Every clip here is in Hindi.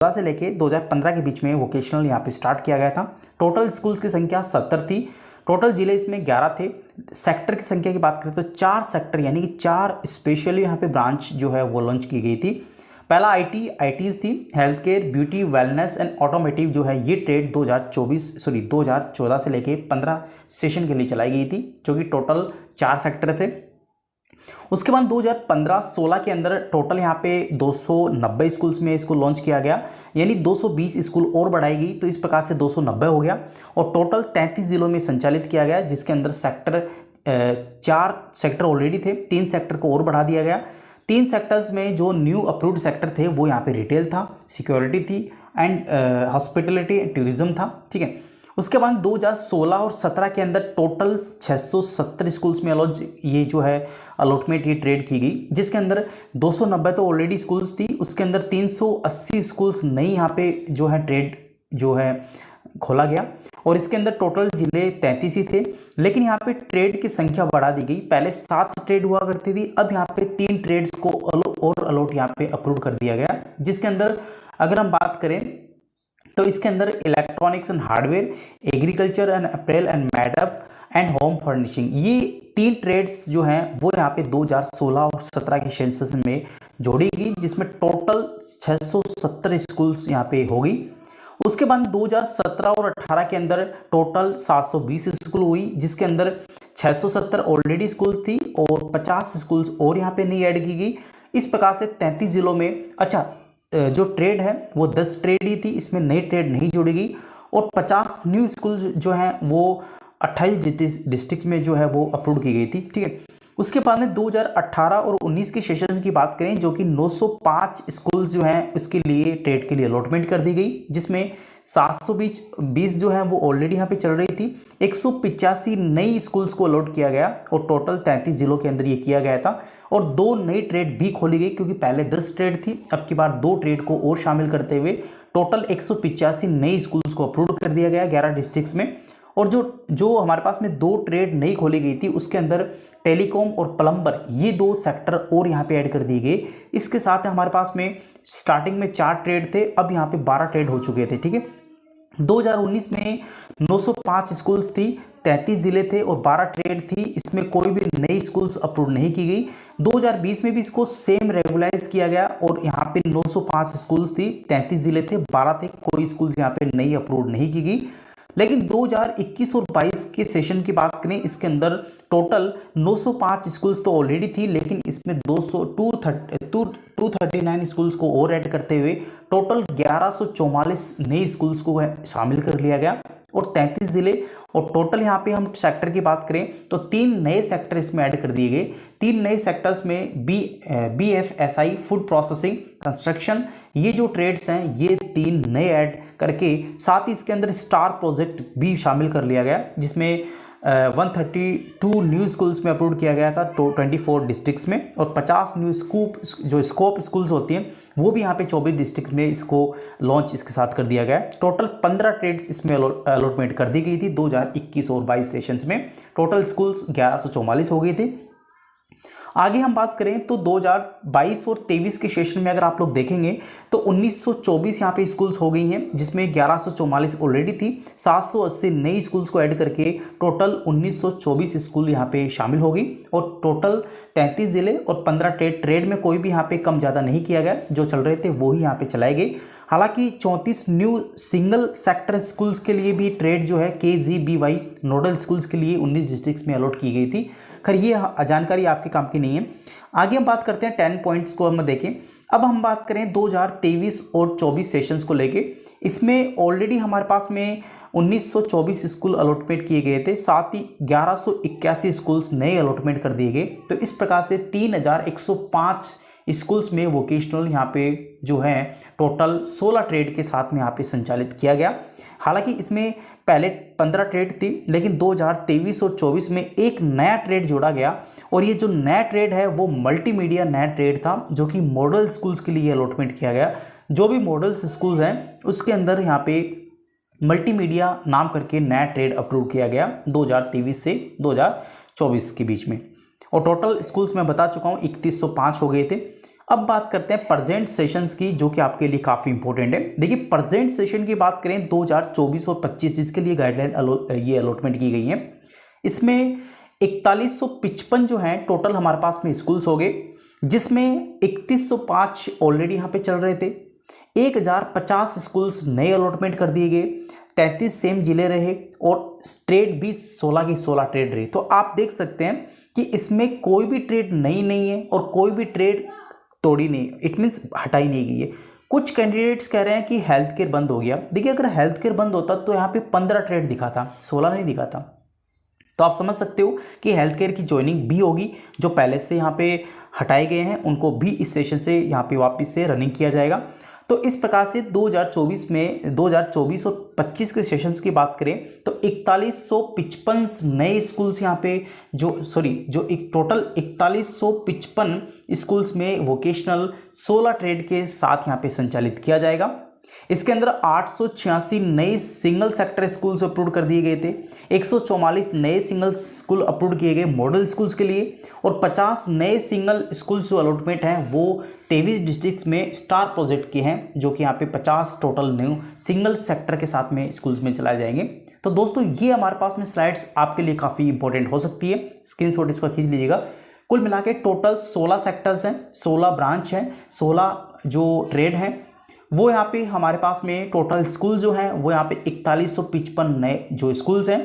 2014 से लेके 2015 के बीच में वोकेशनल यहाँ पे स्टार्ट किया गया था। टोटल स्कूल्स की संख्या 70 थी। टोटल जिले इसमें 11 थे। सेक्टर की संख्या की बात करें तो 4 सेक्टर यानी कि 4 स्पेशली यहाँ पे ब्रांच जो है वो लॉन्च की गई थी। पहला आईटीज थी, health care, beauty, wellness and automotive जो है ये ट्रेड 2014 से लेके 15 सेशन के लिए चलाई गई थी, जो कि टोटल 4 सेक्टर थे। उसके बाद 2015-16 के अंदर टोटल यहाँ पे 290 स्कूल्स में इसको लॉन्च किया गया, यानी 220 स्कूल और बढ़ाई गई, तो इस प्रकार से 290 हो गया और टोटल 33 जिलों में संचालित किया गया, जिसके अंदर 4 सेक्टर ऑलरेडी थे, 3 सेक्टर को और बढ़ा दिया गया। 3 सेक्टर्स में जो न्यू अप्रूव्ड सेक्टर थे वो यहाँ पे रिटेल था, सिक्योरिटी थी एंड हॉस्पिटलिटी एंड टूरिज्म था, ठीक है। उसके बाद 2016 और 17 के अंदर टोटल 670 स्कूल्स में ये जो है अलॉटमेंट ये ट्रेड की गई, जिसके अंदर 290 तो ऑलरेडी स्कूल्स थी, उसके अंदर 380 स्कूल्स नई यहाँ पे जो है ट्रेड जो है खोला गया और इसके अंदर टोटल जिले 33 ही थे। लेकिन यहाँ पे ट्रेड की संख्या बढ़ा दी गई, पहले 7 ट्रेड हुआ करती थी, अब यहाँ पे 3 ट्रेड्स को और अलॉट यहाँ पे अप्रूव कर दिया गया, जिसके अंदर अगर हम बात करें तो इसके अंदर electronics and hardware, agriculture and April and made up and home furnishing, ये 3 ट्रेड्स जो हैं वो यहाँ पे 2016 और 17 के सेंसस में जोड़ी गई, जिसमें टोटल 670 स्कूल्स यहाँ पे होगी। उसके बाद 2017 और 18 के अंदर टोटल 720 स्कूल हुई, जिसके अंदर 670 ऑलरेडी स्कूल थी और 50 स्कूल्स और यहाँ पे नई ऐड की गई। इस प्रकार से 33 जिलों में जो ट्रेड है वो 10 ट्रेड ही थी, इसमें नई ट्रेड नहीं जोड़ी गई और 50 न्यू स्कूल जो हैं वो 28 डिस्ट्रिक्ट में जो है वो अप्रूव की गई थी, ठीक है। उसके बाद में 2018 और 19 के सेशन की बात करें, जो कि 905 स्कूल्स जो हैं इसके लिए ट्रेड के लिए अलॉटमेंट कर दी गई, जिसमें 720 जो है वो ऑलरेडी यहाँ पे चल रही थी, 185 नई स्कूल्स को अलॉट किया गया और टोटल 33 जिलों के अंदर ये किया गया था और 2 नई ट्रेड भी खोली गई, क्योंकि पहले 10 ट्रेड थी, अब की बार 2 ट्रेड को और शामिल करते हुए टोटल 185 नई स्कूल्स को अप्रूव कर दिया गया 11 डिस्ट्रिक्ट्स में। और जो हमारे पास में 2 ट्रेड नई खोली गई थी, उसके अंदर टेलीकॉम और प्लम्बर ये 2 सेक्टर और यहाँ पे ऐड कर दिए गए। इसके साथ हमारे पास में स्टार्टिंग में 4 ट्रेड थे, अब यहाँ पे 12 ट्रेड हो चुके थे, ठीक है। 2019 में 905 स्कूल्स थी, 33 जिले थे और 12 ट्रेड थी, इसमें कोई भी नई स्कूल्स अप्रूव नहीं की गई। 2020 में भी इसको सेम रेगुलाइज किया गया और यहाँ पे 905 स्कूल्स थी, 33 जिले थे, 12 थे, कोई स्कूल्स यहाँ पे नई अप्रूव नहीं की गई। लेकिन 2021 और 22 के सेशन की बात करें, इसके अंदर टोटल 905 स्कूल्स तो ऑलरेडी थी, लेकिन इसमें 239 स्कूल्स को और ऐड करते हुए टोटल 1144 नए स्कूल्स को शामिल कर लिया गया और 33 जिले और टोटल यहाँ पे हम सेक्टर की बात करें तो 3 नए सेक्टर इसमें ऐड कर दिए गए। 3 नए सेक्टर्स में BFSI, फूड प्रोसेसिंग, कंस्ट्रक्शन, ये जो ट्रेड्स हैं ये 3 नए ऐड करके साथ ही इसके अंदर स्टार प्रोजेक्ट भी शामिल कर लिया गया, जिसमें 132 न्यू स्कूल्स में अप्रूव किया गया था 24 डिस्ट्रिक्ट्स में और 50 न्यू स्कोप स्कूल्स होती हैं वो भी यहाँ पे 24 डिस्ट्रिक्ट्स में इसको लॉन्च इसके साथ कर दिया गया। टोटल 15 ट्रेड्स इसमें अलॉटमेंट कर दी गई थी 2021 और 22 सेशंस में। टोटल स्कूल्स 1144 हो गए थे। आगे हम बात करें तो 2022 और 23 के सेशन में अगर आप लोग देखेंगे तो 1924 यहाँ पे स्कूल्स हो गई हैं, जिसमें 1144 ऑलरेडी थी, 780 नई स्कूल्स को ऐड करके टोटल 1924 स्कूल यहाँ पे शामिल हो गई और टोटल 33 जिले और 15 ट्रेड में कोई भी यहाँ पे कम ज़्यादा नहीं किया गया, जो चल रहे थे वो ही यहाँ पे चलाए गए। हालांकि 34 न्यू सिंगल सेक्टर स्कूल्स के लिए भी ट्रेड जो है KGBY नोडल स्कूल्स के लिए 19 डिस्ट्रिक्ट्स में अलॉट की गई थी। खैर ये जानकारी आपके काम की नहीं है। आगे हम बात करते हैं 10 पॉइंट्स को हम देखें। अब हम बात करें 2023 और 24 सेशंस को लेके, इसमें ऑलरेडी हमारे पास में 1924 स्कूल अलॉटमेंट किए गए थे, साथ ही 1181 स्कूल्स नए अलॉटमेंट कर दिए गए। तो इस प्रकार से 3105 स्कूल्स में वोकेशनल यहाँ पे जो है टोटल 16 ट्रेड के साथ में यहाँ पे संचालित किया गया। हालांकि इसमें पहले 15 ट्रेड थी, लेकिन 2023 और 24 में एक नया ट्रेड जोड़ा गया और ये जो नया ट्रेड है वो मल्टीमीडिया नया ट्रेड था, जो कि मॉडल स्कूल्स के लिए अलॉटमेंट किया गया। जो भी मॉडल स्कूल्स हैं उसके अंदर यहाँ पे मल्टीमीडिया नाम करके नया ट्रेड अप्रूव किया गया 2023 से 2024 के बीच में। और टोटल स्कूल्स मैं बता चुका हूँ 3105 हो गए थे। अब बात करते हैं प्रेजेंट सेशंस की, जो कि आपके लिए काफ़ी इंपॉर्टेंट है। देखिए प्रेजेंट सेशन की बात करें 2024 और 25 जिसके लिए गाइडलाइन ये अलॉटमेंट की गई है, इसमें 4155 जो हैं टोटल हमारे पास में स्कूल्स हो गए, जिसमें 3105 ऑलरेडी यहाँ पे चल रहे थे, 1050 स्कूल्स नए अलॉटमेंट कर दिए गए, 33 सेम जिले रहे और ट्रेड भी 16 की 16 ट्रेड रही। तो आप देख सकते हैं कि इसमें कोई भी ट्रेड नई नहीं है और कोई भी ट्रेड तोड़ी नहीं, इट मीन्स हटाई नहीं गई है। कुछ कैंडिडेट्स कह रहे हैं कि हेल्थ केयर बंद हो गया। देखिए अगर हेल्थ केयर बंद होता तो यहाँ पे 15 ट्रेड दिखा था, 16 नहीं दिखा था। तो आप समझ सकते हो कि हेल्थ केयर की ज्वाइनिंग भी होगी, जो पहले से यहाँ पे हटाए गए हैं उनको भी इस सेशन से यहाँ पे वापस से रनिंग किया जाएगा। तो इस प्रकार से 2024 और 25 के सेशंस की बात करें तो 4155 नए स्कूल्स यहाँ पे जो एक टोटल 4155 स्कूल्स में वोकेशनल 16 ट्रेड के साथ यहाँ पे संचालित किया जाएगा। इसके अंदर 886 नए सिंगल सेक्टर स्कूल्स अप्रूव कर दिए गए थे, 144 नए सिंगल स्कूल अप्रूव किए गए मॉडल स्कूल्स के लिए और 50 नए सिंगल स्कूल्स जो अलॉटमेंट हैं वो 23 डिस्ट्रिक्ट्स में स्टार प्रोजेक्ट के हैं, जो कि यहाँ पे 50 टोटल न्यू सिंगल सेक्टर के साथ में स्कूल्स में चलाए जाएंगे। तो दोस्तों ये हमारे पास में स्लाइड्स आपके लिए काफ़ी इंपॉर्टेंट हो सकती है, स्क्रीनशॉट इसका खींच लीजिएगा। कुल मिला के टोटल 16 सेक्टर्स हैं, 16 ब्रांच हैं, 16 जो ट्रेड हैं, वो यहाँ पे हमारे पास में टोटल स्कूल जो हैं वो यहाँ पे 4155 नए जो स्कूल्स हैं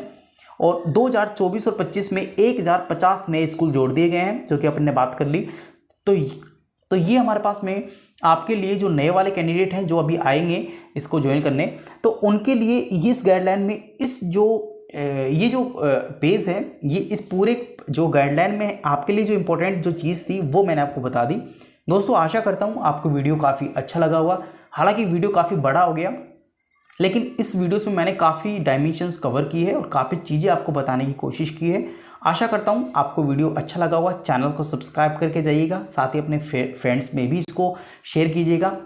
और 2024 और 25 में 1050 नए स्कूल जोड़ दिए गए हैं, जो कि अपन ने बात कर ली। तो ये हमारे पास में आपके लिए जो नए वाले कैंडिडेट हैं जो अभी आएंगे इसको ज्वाइन करने, तो उनके लिए इस गाइडलाइन में ये जो पेज है, ये इस पूरे जो गाइडलाइन में आपके लिए जो इंपॉर्टेंट जो चीज़ थी वो मैंने आपको बता दी। दोस्तों आशा करता हूँ आपको वीडियो काफ़ी अच्छा लगा हुआ। हालांकि वीडियो काफ़ी बड़ा हो गया, लेकिन इस वीडियो में मैंने काफ़ी डायमेंशंस कवर की है और काफ़ी चीज़ें आपको बताने की कोशिश की है। आशा करता हूँ आपको वीडियो अच्छा लगा होगा। चैनल को सब्सक्राइब करके जाइएगा, साथ ही अपने फ्रेंड्स में भी इसको शेयर कीजिएगा